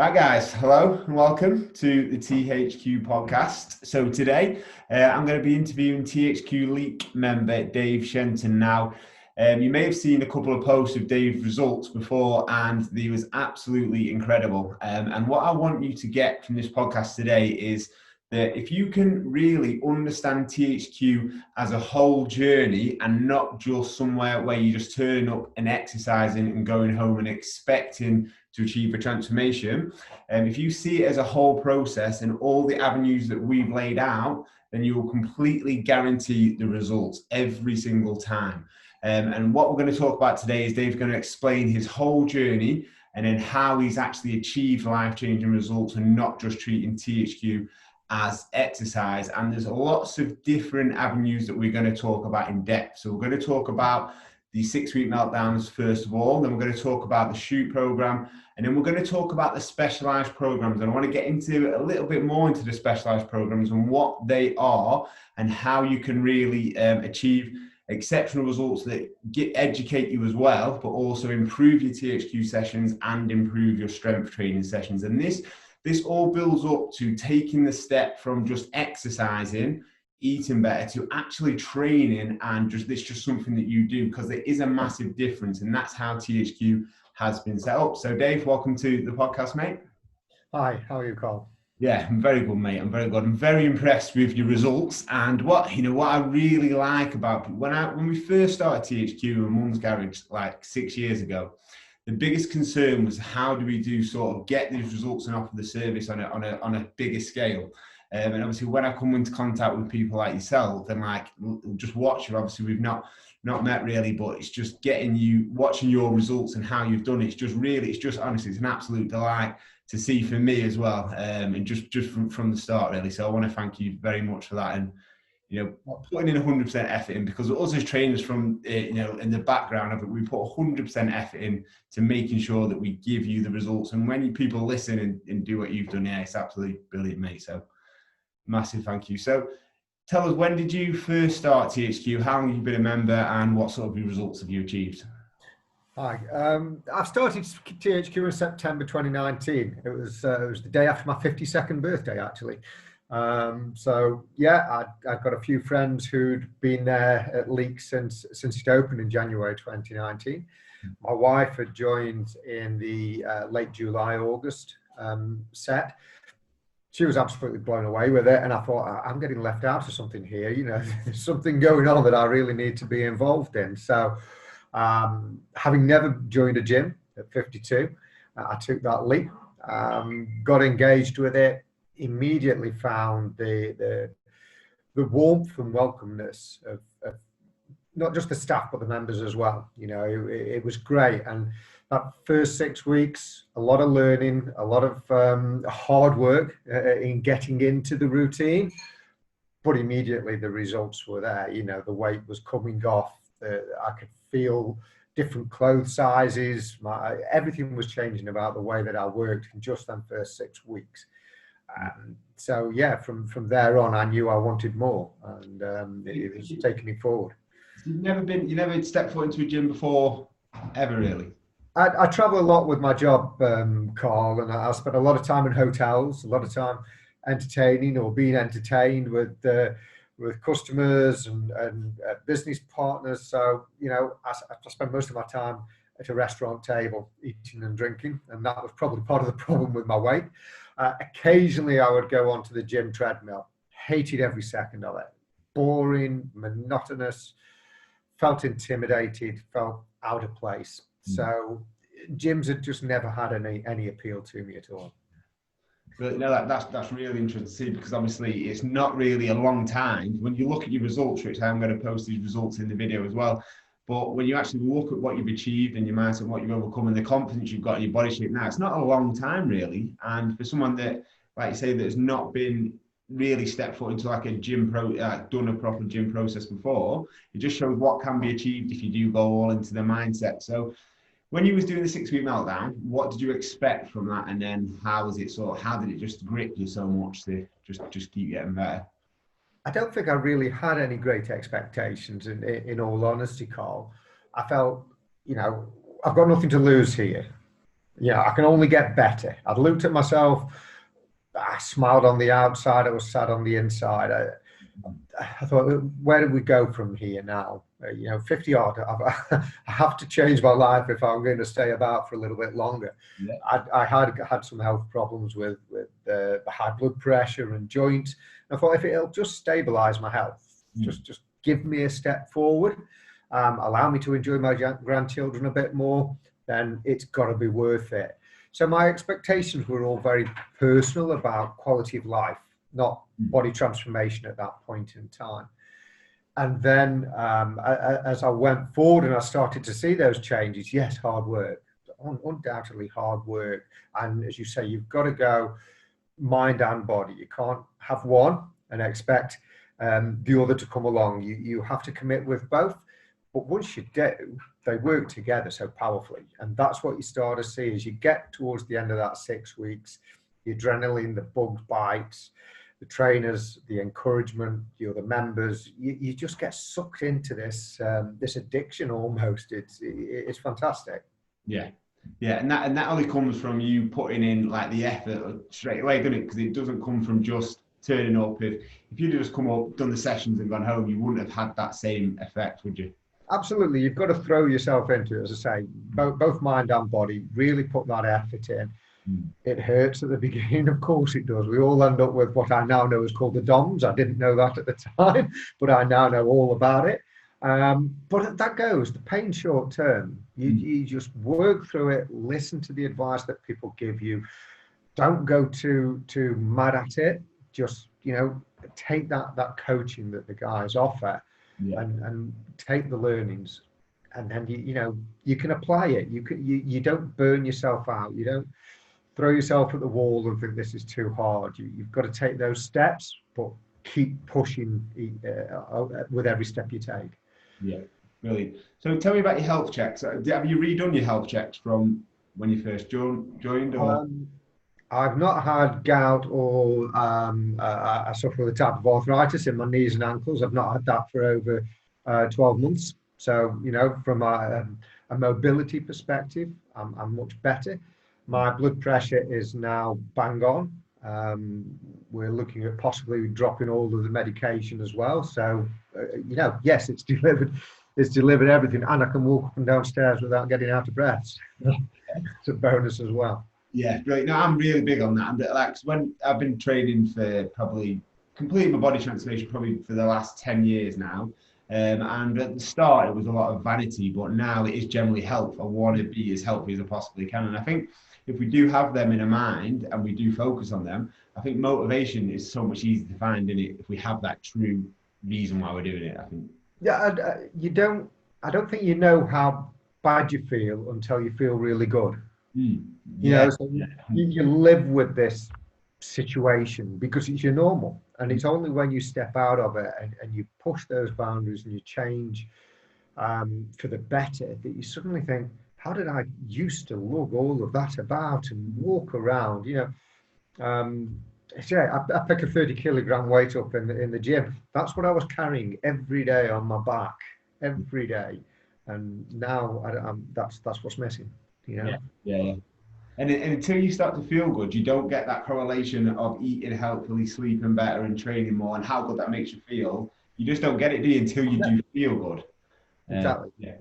Right, guys, hello and welcome to the THQ podcast. So today I'm going to be interviewing THQ Leak member Dave Shenton. Now, you may have seen a couple of posts of Dave's results before, and they was absolutely incredible. And what I want you to get from this podcast today is that if you can really understand THQ as a whole journey and not just somewhere where you just turn up and exercising and going home and expecting to achieve a transformation, if you see it as a whole process and all the avenues that we've laid out, then you will completely guarantee the results every single time. And what we're going to talk about today is Dave's going to explain his whole journey and then how he's actually achieved life-changing results and not just treating THQ as exercise. And there's lots of different avenues that we're going to talk about in depth. So we're going to talk about the 6-week meltdowns first of all, then we're going to talk about the shoot program, and then we're going to talk about the specialized programs. And I want to get into a little bit more into the specialized programs and what they are and how you can really achieve exceptional results that educate you as well, but also improve your THQ sessions and improve your strength training sessions. And this all builds up to taking the step from just exercising, eating better, to actually training, and it's just something that you do, because there is a massive difference, and that's how THQ has been set up. So Dave, welcome to the podcast, mate. Hi, how are you, Carl? Yeah, I'm very good, mate. I'm very good. I'm very impressed with your results. And what I really like about when we first started THQ and Mum's Garage like 6 years ago, the biggest concern was how do we get these results and offer the service on a bigger scale. And obviously, when I come into contact with people like yourself and just watch you, obviously we've not met really, but it's just watching your results and how you've done it. It's just honestly, it's an absolute delight to see for me as well. And just from the start, really. So I want to thank you very much for that. And putting in 100% effort in, because us as trainers from in the background of it, we put 100% effort in to making sure that we give you the results. And when people listen and do what you've done, yeah, it's absolutely brilliant, mate. So massive thank you. So tell us, when did you first start THQ? How long have you been a member, and what sort of results have you achieved? Hi, I started THQ in September 2019. It was the day after my 52nd birthday, actually. So yeah, I've got a few friends who'd been there at Leak since it opened in January 2019. My wife had joined in the late July, August set. She was absolutely blown away with it, and I thought, I'm getting left out of something here. There's something going on that I really need to be involved in. So having never joined a gym at 52, I took that leap, got engaged with it, immediately found the warmth and welcomeness of not just the staff but the members as well. It was great. And that first 6 weeks, a lot of learning, a lot of hard work in getting into the routine, but immediately the results were there. The weight was coming off. I could feel different clothes sizes. Everything was changing about the way that I worked in just them first 6 weeks. So yeah, from there on, I knew I wanted more, and it was taking me forward. You never stepped foot into a gym before, ever, really? I travel a lot with my job, Carl, and I spend a lot of time in hotels, a lot of time entertaining or being entertained with customers and business partners. So, I spend most of my time at a restaurant table eating and drinking, and that was probably part of the problem with my weight. Occasionally, I would go onto the gym treadmill. Hated every second of it. Boring, monotonous, felt intimidated, felt out of place. So gyms had just never had any appeal to me at all. But that's really interesting to see, because obviously it's not really a long time. When you look at your results, which I'm going to post these results in the video as well, but when you actually look at what you've achieved and your mindset and what you've overcome and the confidence you've got in your body shape now, it's not a long time really. And for someone that, like you say, that has not been really stepped foot into like a gym done a proper gym process before, it just shows what can be achieved if you do go all into the mindset. So when you was doing the 6-week meltdown, what did you expect from that? And then how did it just grip you so much to just keep getting better? I don't think I really had any great expectations, in all honesty, Carl. I felt, I've got nothing to lose here. Yeah, I can only get better. I'd looked at myself, I smiled on the outside, I was sad on the inside. I thought, where do we go from here now? 50 odd. I have to change my life if I'm going to stay about for a little bit longer. Yeah. I had some health problems with the high blood pressure and joints. I thought if it'll just stabilise my health, just give me a step forward, allow me to enjoy my grandchildren a bit more, then it's got to be worth it. So my expectations were all very personal about quality of life, not body transformation at that point in time. And then as I went forward and I started to see those changes, yes, hard work, undoubtedly hard work. And as you say, you've got to go mind and body. You can't have one and expect the other to come along. You have to commit with both. But once you do, they work together so powerfully. And that's what you start to see as you get towards the end of that 6 weeks, the adrenaline, the bug bites, the trainers, the encouragement, the other members, you just get sucked into this this addiction almost. It's fantastic. Yeah. Yeah, and that only comes from you putting in like the effort straight away, doesn't it? Because it doesn't come from just turning up. If you'd just come up, done the sessions and gone home, you wouldn't have had that same effect, would you? Absolutely, you've got to throw yourself into it. As I say, both mind and body, really put that effort in. It hurts at the beginning, of course it does. We all end up with what I now know is called the DOMS. I didn't know that at the time, but I now know all about it. But that goes, the pain short term. You just work through it, listen to the advice that people give you. Don't go too mad at it. Just, take that coaching that the guys offer, and take the learnings, and then you can apply it. You don't burn yourself out. You don't throw yourself at the wall and think this is too hard. You've got to take those steps, but keep pushing with every step you take. Yeah, brilliant. So tell me about your health checks. Have you redone your health checks from when you first joined? Or? I've not had gout or I suffer with a type of arthritis in my knees and ankles. I've not had that for over 12 months. So, from a mobility perspective, I'm much better. My blood pressure is now bang on. We're looking at possibly dropping all of the medication as well. So, yes, it's delivered. It's delivered everything, and I can walk up and downstairs without getting out of breath. It's a bonus as well. Yeah, brilliant. No, I'm really big on that. Like when I've been training for probably completing my body transformation probably for the last 10 years now. And at the start, it was a lot of vanity, but now it is generally health. I want to be as healthy as I possibly can. And I think if we do have them in a mind and we do focus on them, I think motivation is so much easier to find in it if we have that true reason why we're doing it, I think. Yeah, I don't think you know how bad you feel until you feel really good. So you live with this situation because it's your normal, and it's only when you step out of it and you push those boundaries and you change for the better that you suddenly think, how did I used to lug all of that about and walk around? I pick a 30-kilogram weight up in the gym. That's what I was carrying every day on my back, every day, and now that's what's missing. Yeah. And until you start to feel good, you don't get that correlation of eating healthily, sleeping better, and training more, and how good that makes you feel. You just don't get it, do you, until you do feel good. Exactly. Yeah,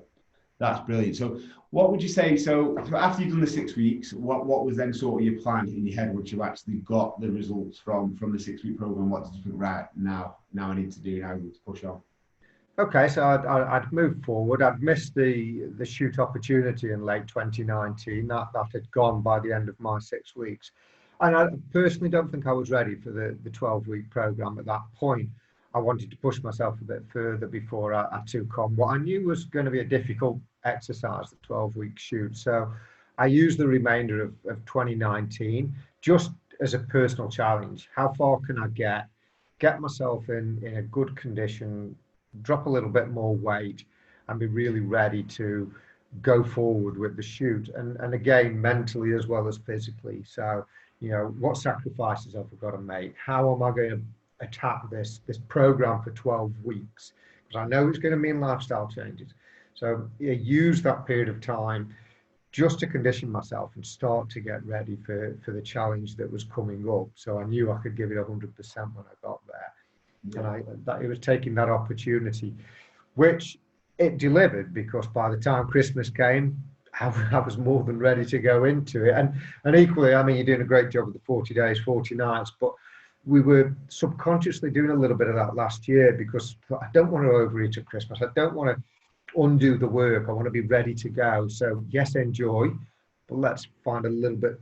that's brilliant. So, what would you say? So, after you've done the 6 weeks, what was then sort of your plan in your head once you actually got the results from the 6 week program? What did you think? Right now I need to do. Now I need to push on. Okay, so I'd moved forward. I'd missed the shoot opportunity in late 2019. That had gone by the end of my 6 weeks. And I personally don't think I was ready for the 12-week program at that point. I wanted to push myself a bit further before I took on what I knew was going to be a difficult exercise, the 12-week shoot. So I used the remainder of 2019 just as a personal challenge. How far can I get myself in a good condition, drop a little bit more weight, and be really ready to go forward with the shoot, and again mentally as well as physically. So what sacrifices have I got to make? How am I going to attack this program for 12 weeks? Because I know it's going to mean lifestyle changes. So use that period of time just to condition myself and start to get ready for the challenge that was coming up. So I knew I could give it 100% when I got there. Yeah. And it was taking that opportunity, which it delivered, because by the time Christmas came, I was more than ready to go into it. And equally, I mean, you're doing a great job with the 40 days, 40 nights, but we were subconsciously doing a little bit of that last year, because I don't want to overeat at Christmas. I don't want to undo the work. I want to be ready to go. So yes, enjoy, but let's find a little bit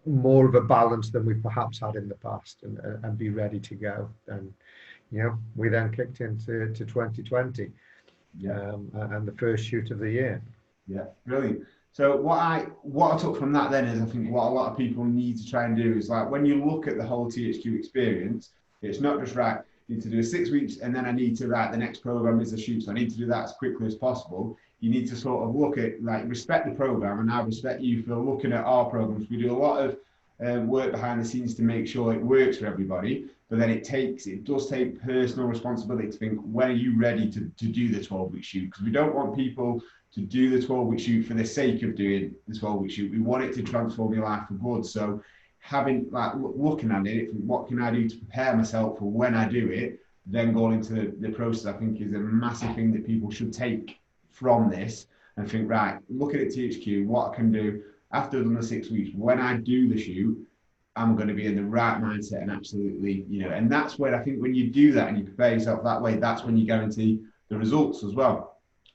more of a balance than we've perhaps had in the past, and be ready to go. And we then kicked into 2020, and the first shoot of the year. Yeah, brilliant. So what I took from that then is, I think what a lot of people need to try and do is, like, when you look at the whole THQ experience, it's not just right, I need to do 6 weeks and then I need to write the next program is a shoot, so I need to do that as quickly as possible. You need to sort of look at, like, respect the program, and I respect you for looking at our programs. We do a lot of work behind the scenes to make sure it works for everybody, but then it does take personal responsibility to think, when are you ready to do the 12-week shoot? Because we don't want people to do the 12-week shoot for the sake of doing the 12-week shoot. We want it to transform your life for good. So looking at it, what can I do to prepare myself for when I do it, then going into the process, I think, is a massive thing that people should take from this and think, right, look at it, THQ, what I can do after I've done the 6 weeks. When I do the shoot, I'm going to be in the right mindset, and absolutely, and that's where I think when you do that and you prepare yourself that way, that's when you guarantee the results as well.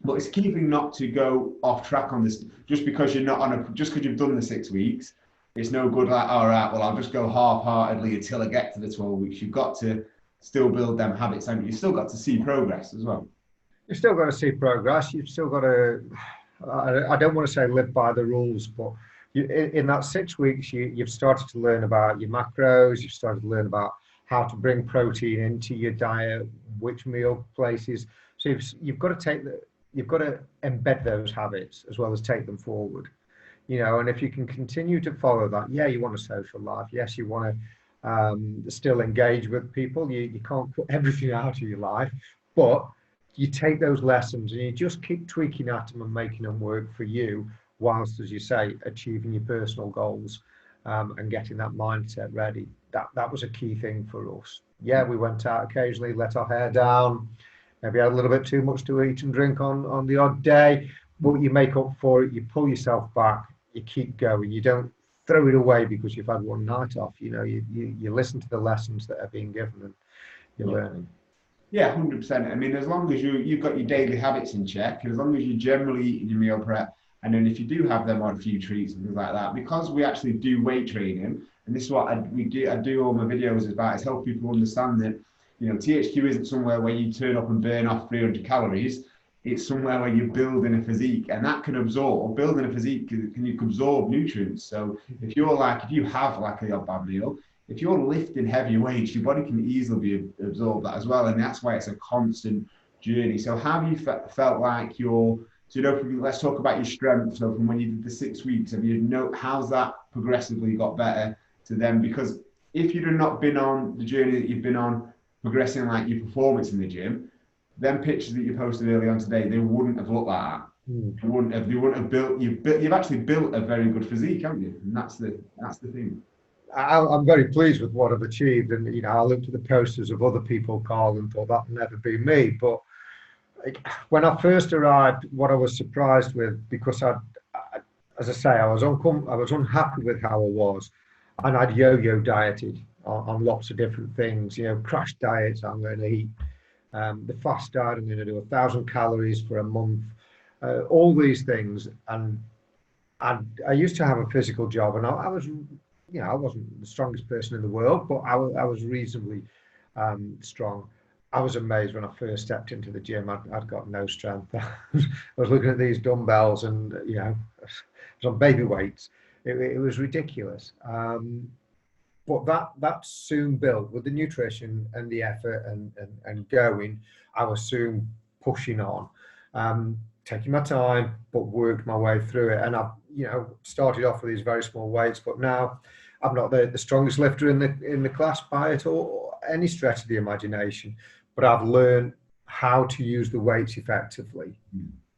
But it's keeping not to go off track on this. Just because you've done the 6 weeks, it's no good, like, all right, well, I'll just go half-heartedly until I get to the 12 weeks. You've got to still build them habits, and you've still got to see progress as well. You've still got to see progress. You've still got to, I don't want to say live by the rules, but in that 6 weeks, you've started to learn about your macros. You've started to learn about how to bring protein into your diet, which meal places. So you've got to embed those habits as well as take them forward. And if you can continue to follow that, you want a social life. Yes, you want to still engage with people. You can't put everything out of your life, but you take those lessons and you just keep tweaking at them and making them work for you, whilst, as you say, achieving your personal goals, and getting that mindset ready. That was a key thing for us. We went out occasionally, let our hair down, maybe had a little bit too much to eat and drink on the odd day, but you make up for it. You pull yourself back, you keep going. You don't throw it away because you've had one night off. You listen to the lessons that are being given, and you're learning. Yeah, 100%. I mean, as long as you've got your daily habits in check, and as long as you're generally eating your meal prep, and then if you do have them on a few treats and things like that, because we actually do weight training, and this is what I do all my videos about, is help people understand that, THQ isn't somewhere where you turn up and burn off 300 calories. It's somewhere where you're building a physique, and that can absorb, building a physique can absorb nutrients. So if you have like a bad meal, if you're lifting heavy weights, your body can easily absorb that as well. And that's why it's a constant journey. So have you felt like let's talk about your strength. So from when you did the 6 weeks, how's that progressively got better to them? Because if you'd have not been on the journey that you've been on, progressing like your performance in the gym, them pictures that you posted early on today, they wouldn't have looked like that. They wouldn't have built. You've actually built a very good physique, haven't you? And that's the thing. I'm very pleased with what I've achieved, and I looked at the posters of other people, Carl, and thought that'll never be me. But when I first arrived, what I was surprised with, because as I say, I was unhappy with how I was, and I'd yo-yo dieted on lots of different things. Crash diets. I'm going to eat the fast diet. I'm going to do 1,000 calories for a month. All these things, and I used to have a physical job, and I was. I wasn't the strongest person in the world, but I was reasonably strong. I was amazed when I first stepped into the gym. I'd got no strength. I was looking at these dumbbells, and it was on baby weights. It was ridiculous. But that soon built with the nutrition and the effort and going. I was soon pushing on, taking my time, but worked my way through it. And I started off with these very small weights, but now I'm not the strongest lifter in the class by it or any stretch of the imagination, but I've learned how to use the weights effectively.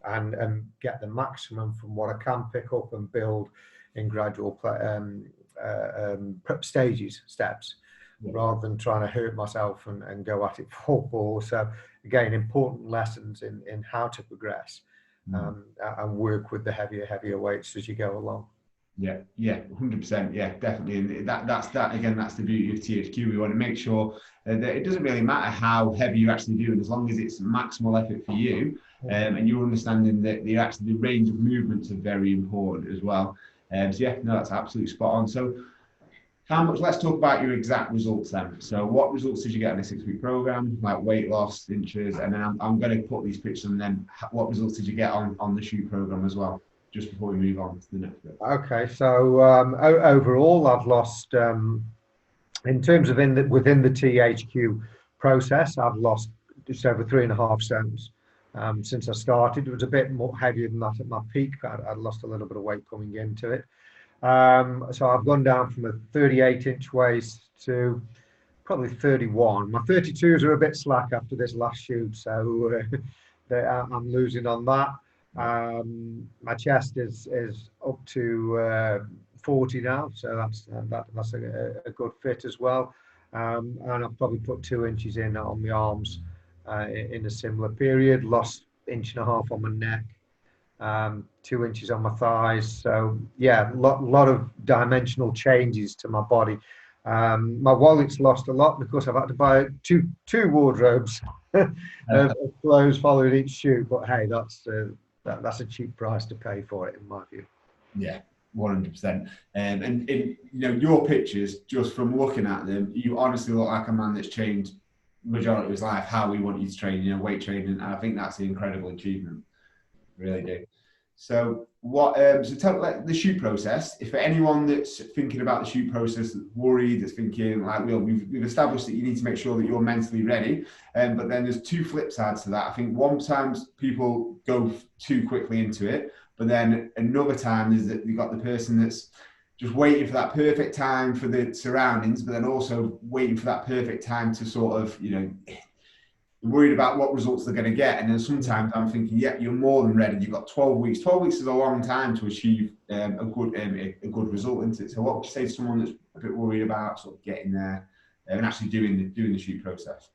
and get the maximum from what I can pick up and build in gradual steps, rather than trying to hurt myself and go at it full bore. So again, important lessons in how to progress and work with the heavier weights as you go along. Yeah, 100%. Yeah, definitely. And that's the beauty of THQ. We want to make sure that it doesn't really matter how heavy you're actually doing, as long as it's maximal effort for you, and you're understanding that the range of movements are very important as well. So yeah, no, that's absolutely spot on. So let's talk about your exact results then. So what results did you get in a 6-week program, like weight loss, inches, and then I'm going to put these pictures and then what results did you get on the shoot program as well, just before we move on to the next bit. Okay, so overall I've lost, in terms of within the THQ process, I've lost just over 3.5 stones. Since I started, it was a bit more heavier than that at my peak. I'd lost a little bit of weight coming into it. So I've gone down from a 38-inch waist to probably 31. My 32s are a bit slack after this last shoot, so I'm losing on that. My chest is up to 40 now, so that's a good fit as well. And I've probably put 2 inches in on my arms in a similar period. Lost 1.5 inches on my neck. 2 inches on my thighs. So yeah, lot of dimensional changes to my body. My wallet's lost a lot because I've had to buy two wardrobes of clothes following each shoot. But hey, that's a cheap price to pay for it, in my view. Yeah, 100%. And your pictures, just from looking at them, you honestly look like a man that's changed majority of his life how we want you to train, weight training, and I think that's an incredible achievement. Really do. So tell the shoot process. If for anyone that's thinking about the shoot process, that's worried, that's thinking like, we've established that you need to make sure that you're mentally ready. But then there's 2 flip sides to that. I think one times people go too quickly into it, but then another time is that you've got the person that's just waiting for that perfect time for the surroundings, but then also waiting for that perfect time to sort of, worried about what results they're going to get. And then sometimes I'm thinking, yeah, you're more than ready. You've got 12 weeks. 12 weeks is a long time to achieve a good result, isn't it? So what would you say to someone that's a bit worried about sort of getting there and actually doing the shoot process?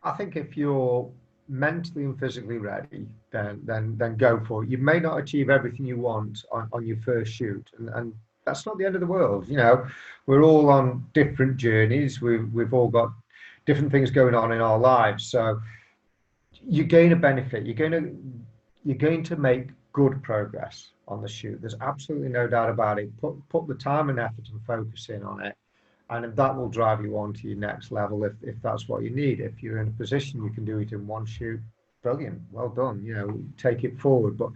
I think if you're mentally and physically ready, then go for it. You may not achieve everything you want on your first shoot, and that's not the end of the world. We're all on different journeys. We've all got different things going on in our lives, so you gain a benefit. You're going to make good progress on the shoot. There's absolutely no doubt about it. Put the time and effort and focus in on it, and that will drive you on to your next level if that's what you need. If you're in a position you can do it in one shoot, brilliant, well done. Take it forward. But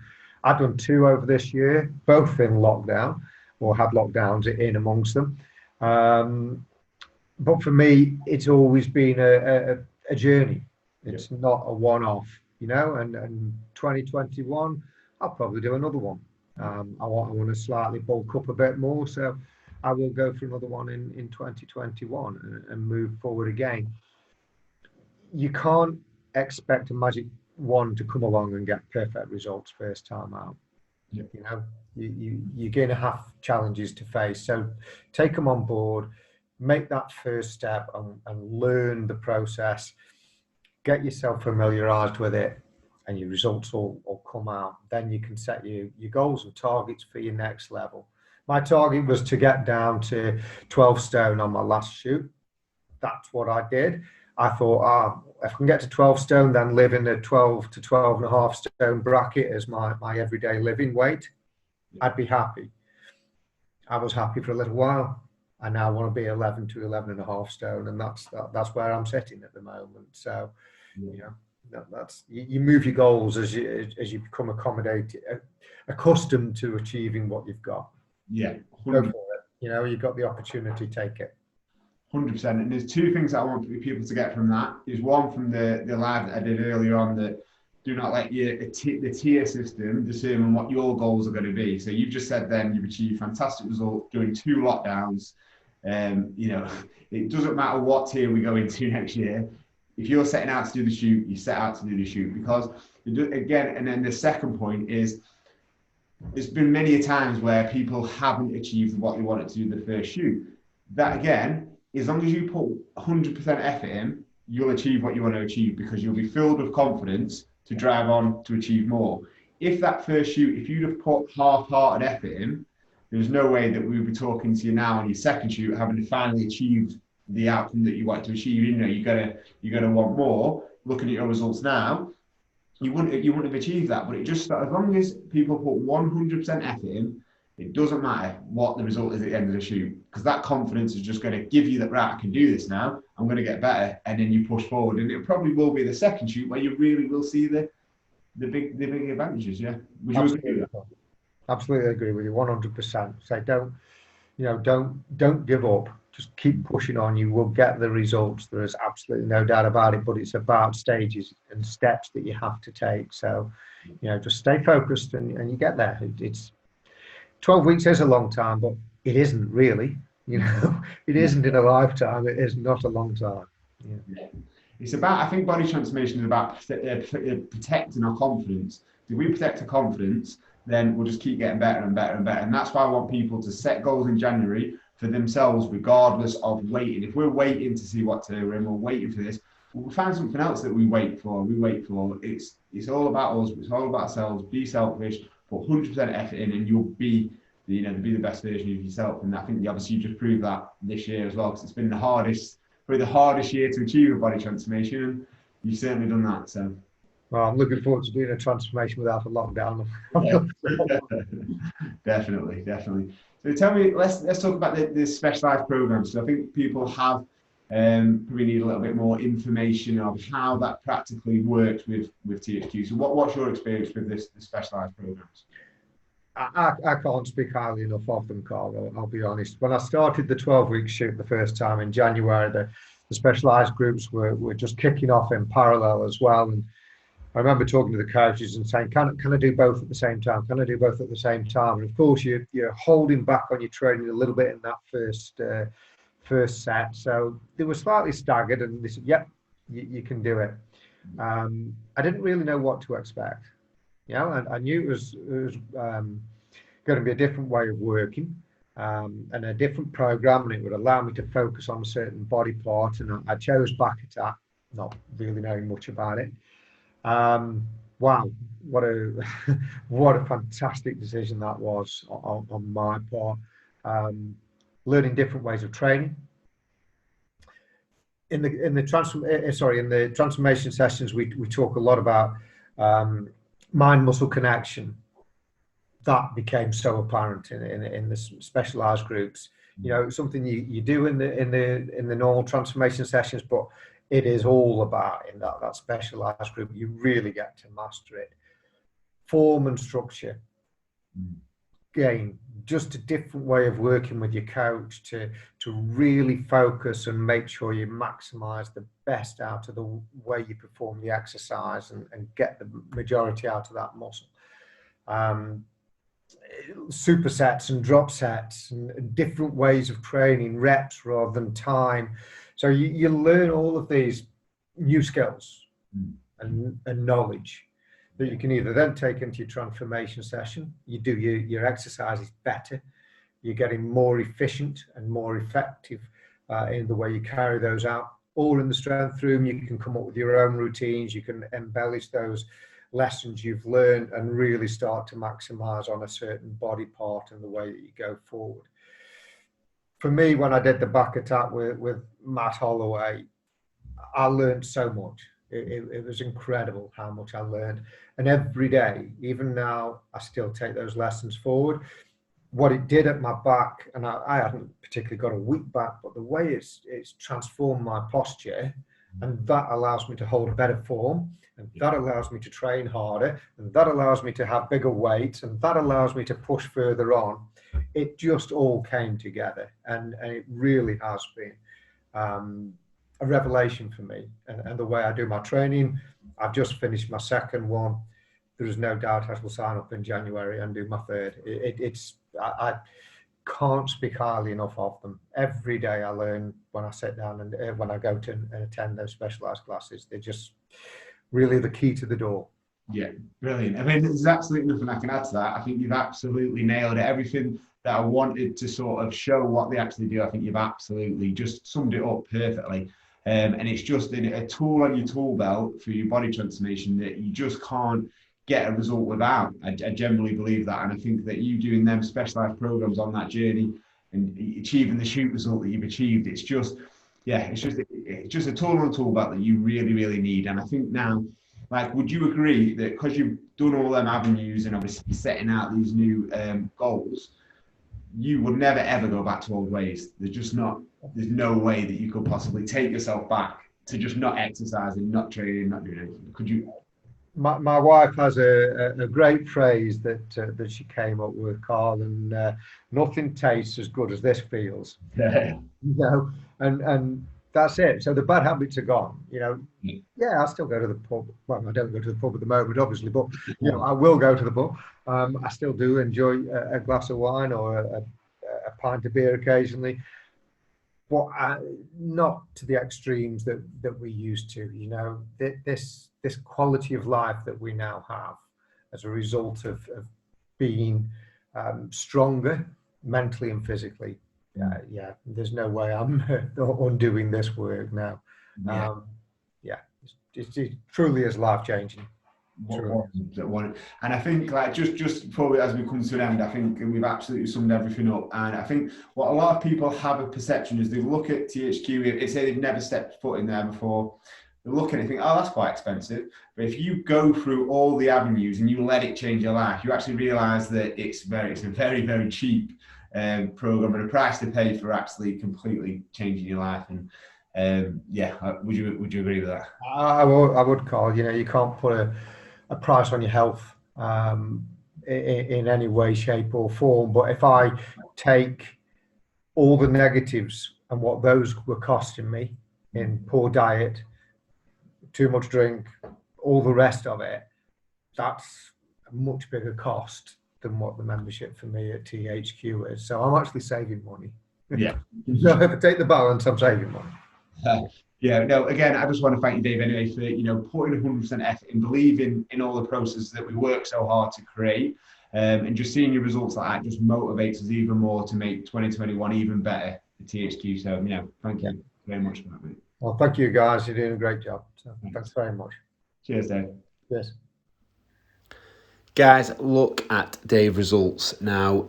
I've done 2 over this year, both in lockdown, or had lockdowns in amongst them. But for me, it's always been a journey. It's not a one-off, and 2021, I'll probably do another one. I want to slightly bulk up a bit more, so I will go for another one in 2021 and move forward again. You can't expect a magic wand to come along and get perfect results first time out. You're going to have challenges to face, so take them on board. Make that first step and learn the process. Get yourself familiarized with it, and your results will come out. Then you can set your goals and targets for your next level. My target was to get down to 12 stone on my last shoot. That's what I did. I thought, if I can get to 12 stone, then live in a 12 to 12.5 stone bracket as my everyday living weight, I'd be happy. I was happy for a little while. I now want to be 11 to 11.5 stone, and that's where I'm sitting at the moment. So, you move your goals as you become accustomed to achieving what you've got. Yeah, 100%. Go for it. You've got the opportunity, take it. 100%. And there's 2 things that I want people to get from that. Is one from the live that I did earlier on, that do not let the tier system determine what your goals are going to be. So you've just said then you've achieved fantastic results during 2 lockdowns. It doesn't matter what tier we go into next year. if you're setting out to do the shoot, you set out to do the shoot, because again, and then the second point is, there's been many times where people haven't achieved what they wanted to do the first shoot. That again, as long as you put 100% effort in, you'll achieve what you want to achieve, because you'll be filled with confidence to drive on to achieve more. If that first shoot, if you'd have put half-hearted effort in, there's no way that we would be talking to you now on your second shoot, having to finally achieve the outcome that you want to achieve. You know, you gotta want more. Looking at your results now, you wouldn't have achieved that. But it just, as long as people put 100% effort in, it doesn't matter what the result is at the end of the shoot, because that confidence is just going to give you that, right, I can do this now, I'm going to get better, and then you push forward. And it probably will be the second shoot where you really will see the big advantages. Yeah, would you agree with that? Absolutely agree with you, 100%. So don't give up. Just keep pushing on. You will get the results. There is absolutely no doubt about it. But it's about stages and steps that you have to take. So, just stay focused, and you get there. It's 12 weeks is a long time, but it isn't really. It isn't in a lifetime. It is not a long time. Yeah. It's about, I think body transformation is about protecting our confidence. If we protect our confidence, then we'll just keep getting better and better and better. And that's why I want people to set goals in January for themselves, regardless of waiting. If we're waiting to see what to do and we're waiting for this, we'll find something else that we wait for. It's all about us. It's all about ourselves. Be selfish. Put 100% effort in, and you'll be the best version of yourself. And I think obviously you just proved that this year as well, because it's been probably the hardest year to achieve a body transformation, and you've certainly done that. So, well, I'm looking forward to doing a transformation without a lockdown. Yeah. Definitely. So tell me, let's talk about the specialised programs. So I think people have probably need a little bit more information of how that practically works with THQ. So what's your experience with the specialised programs? I can't speak highly enough of them, Carl. I'll be honest. When I started the 12-week shoot the first time in January, the specialised groups were just kicking off in parallel as well. And I remember talking to the coaches and saying, can I do both at the same time? Can I do both at the same time? And of course, you're holding back on your training a little bit in that first set. So they were slightly staggered, and they said, yep, you can do it. I didn't really know what to expect. And I knew it was going to be a different way of working and a different program, and it would allow me to focus on a certain body part. And I chose back attack, not really knowing much about it. Wow, what a fantastic decision that was on my part. Learning different ways of training. In the transformation sessions, we talk a lot about mind-muscle connection. That became so apparent in the specialized groups. Something you do in the normal transformation sessions, but it is all about in that specialized group. You really get to master it. Form and structure. Again, just a different way of working with your coach to really focus and make sure you maximize the best out of the way you perform the exercise and get the majority out of that muscle. Supersets and drop sets and different ways of training, reps rather than time. So you learn all of these new skills and knowledge that you can either then take into your transformation session. You do your exercises better. You're getting more efficient and more effective in the way you carry those out. Or in the strength room, you can come up with your own routines. You can embellish those lessons you've learned and really start to maximize on a certain body part and the way that you go forward. For me, when I did the back attack with Matt Holloway, I learned so much. It was incredible how much I learned. And every day, even now, I still take those lessons forward. What it did at my back, and I hadn't particularly got a weak back, but the way it's transformed my posture, and that allows me to hold a better form, and that allows me to train harder, and that allows me to have bigger weights, and that allows me to push further on. It just all came together, and it really has been a revelation for me. And the way I do my training, I've just finished my second one. There is no doubt I will sign up in January and do my third. can't speak highly enough of them. Every day I learn when I sit down and when I go to attend those specialised classes. They're just really the key to the door. Yeah, brilliant. I mean, there's absolutely nothing I can add to that. I think you've absolutely nailed it. Everything that I wanted to sort of show what they actually do, I think you've absolutely just summed it up perfectly. And it's just a tool on your tool belt for your body transformation that you just can't get a result without. I generally believe that. And I think that you doing them specialized programs on that journey and achieving the shoot result that you've achieved, it's just a tool on the tool belt that you really, really need. And I think now, like, would you agree that because you've done all them avenues and obviously setting out these new goals, you would never ever go back to old ways? There's no way that you could possibly take yourself back to just not exercising, not training, not doing anything. Could you? My wife has a great phrase that she came up with, Carl, and nothing tastes as good as this feels. Yeah. And that's it. So the bad habits are gone. Yeah, I still go to the pub. Well, I don't go to the pub at the moment, obviously, but I will go to the pub. I still do enjoy a glass of wine or a pint of beer occasionally, but not to the extremes that we used to. This quality of life that we now have as a result of being stronger mentally and physically. Yeah, there's no way I'm undoing this work now. It truly is life-changing. And I think, like, just before as we come to an end, I think we've absolutely summed everything up. And I think what a lot of people have a perception is they look at THQ, they say they've never stepped foot in there before. They look at it and think, oh, that's quite expensive. But if you go through all the avenues and you let it change your life, you actually realise that it's a very, very cheap program and a price to pay for actually completely changing your life. And would you agree with that? I would, Carl. You can't put a price on your health in any way, shape or form. But if I take all the negatives and what those were costing me in poor diet, too much drink, all the rest of it, that's a much bigger cost than what the membership for me at THQ is. So I'm actually saving money. Yeah. So if I take the balance, I'm saving money. Again, I just want to thank you, Dave, anyway, for putting 100% effort in, believing in all the processes that we work so hard to create, and just seeing your results like that just motivates us even more to make 2021 even better for THQ. So, thank you very much for that, mate. Well, thank you, guys. You're doing a great job. So thanks very much. Cheers, Dave. Yes. Guys, look at Dave's results. Now,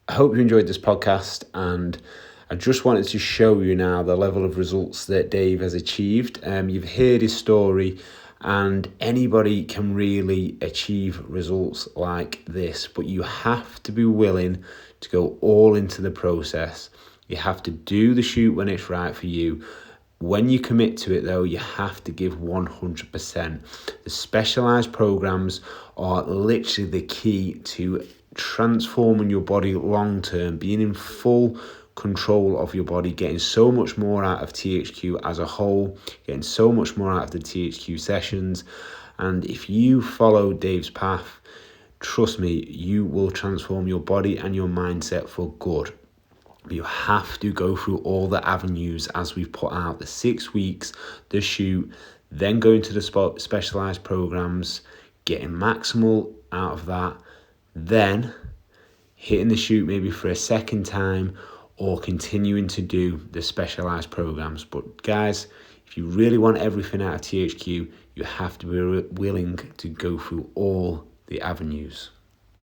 I hope you enjoyed this podcast, and I just wanted to show you now the level of results that Dave has achieved. You've heard his story, and anybody can really achieve results like this, but you have to be willing to go all into the process. You have to do the shoot when it's right for you. When you commit to it, though, you have to give 100%. The specialised programs are literally the key to transforming your body long term, being in full control of your body, getting so much more out of THQ as a whole, getting so much more out of the THQ sessions. And if you follow Dave's path, trust me, you will transform your body and your mindset for good. You have to go through all the avenues as we've put out: the 6 weeks, the shoot, then going to the specialised programs, getting maximal out of that, then hitting the shoot maybe for a second time, or continuing to do the specialised programs. But guys, if you really want everything out of THQ, you have to be willing to go through all the avenues.